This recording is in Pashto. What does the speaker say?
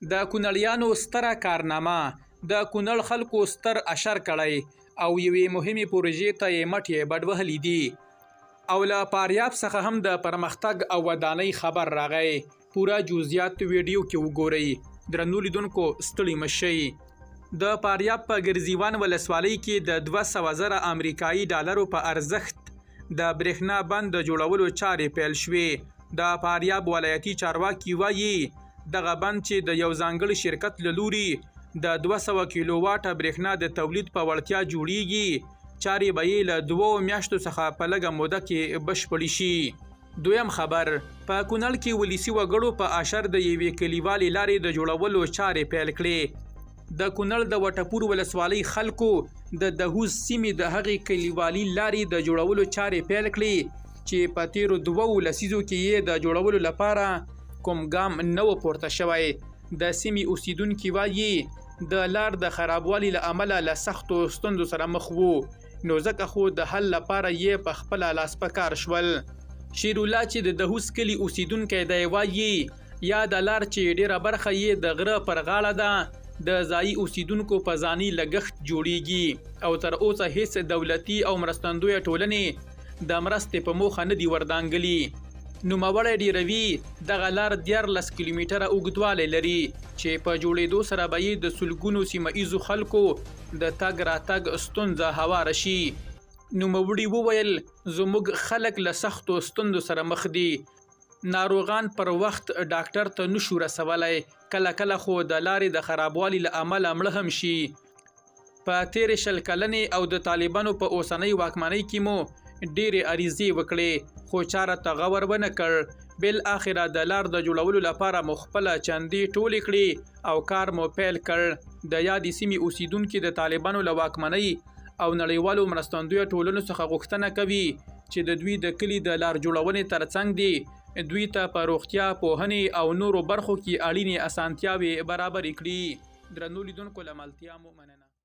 د کونړیانو ستره کارنامه د کونړ خلکو ستر اشر کړی او یوې مهمې پروژې ته یې مټې بډ وهلي دي او له فاریاب څخه هم د پرمختګ او ودانۍ خبر راغی. پوره جزئیات ویډیو کې وګورئ. درنو لیدونکو ستړي مشئ. د فاریاب په ګرزیوان ولسوالۍ کې د 200,000 امریکایي ډالرو په ارزښت د برېښنا بند د جوړولو چارې پیل شوې. د فاریاب ولایتي چارواکي وایي دغه بند چې د یو ځانګړي شرکت له لوري د 200 کیلو واټه برېښنا د تولید په وړتیا جوړیږي، چارې به یې له 2 میاشتو څخه په لږه موده کې بشپړې شي. دویم خبر، په کونړ کې ولسي وګړو په اشر د یوې کلیوالې لارې د جوړولو چارې پیل کړې. د کونړ د وټپور ولسوالۍ خلکو د دهوز سیمې د هغې کلیوالي لارې د جوړولو چارې پیل کړې چې په تیرو 2 لسیزو کې یې د جوړولو لپاره کوم ګام نه و پورته شوی. د سیمې اوسیدونکي وایي د لار د خرابوالي له امله له سختو ستونزو سره مخ وو، نو ځکه خو د حل لپاره یې په خپله لاس په کار شول. شیرالله چې د دهوز کلي اوسیدونکی دی وایي یا د لار چې ډیره برخه یې د غره پر غاړه ده د ځایي اوسیدونکو په ځاني لګښت جوړیږي او تر اوسه هیڅ دولتي او مرستندویه ټولنې د مرستې په موخه نه دي وردانګلي. نوموړی ډیروي دغه لار 14 کیلومتره اوږدوالی لري چې په جوړېدو سره به یې د سلګونو سیمه ایزو خلکو د تګ راتګ ستونزه هواره شي. نوموړي وویل زموږ خلک له سختو ستونزو سره مخ دي، ناروغان پر وخت ډاکټر ته نشو رسولی، کله کله خو د لارې د خرابوالي له امله مړه هم شي. په تیرې 20 کلنې او د طالبانو په اوسنۍ واکمنۍ کې مو ډېرې عریضې وکړې خو چاره ته غور ونه کړ. بالاخره د لار د جوړولو لپاره مو خپله چندې ټولې کړې او کار مو پیل کړ. د یادې سیمې اوسیدونکي د طالبانو له واکمنۍ او نړیوالو مرستندویه ټولنو څخه غوښتنه کوي چې د دوی د کلي د لار جوړونې ترڅنګ دي دوی ته په روغتیا، پوهنې او نورو برخو کې اړینې اسانتیاوې برابرې کړي. درنو لیدونکو له ملتیا مو مننه.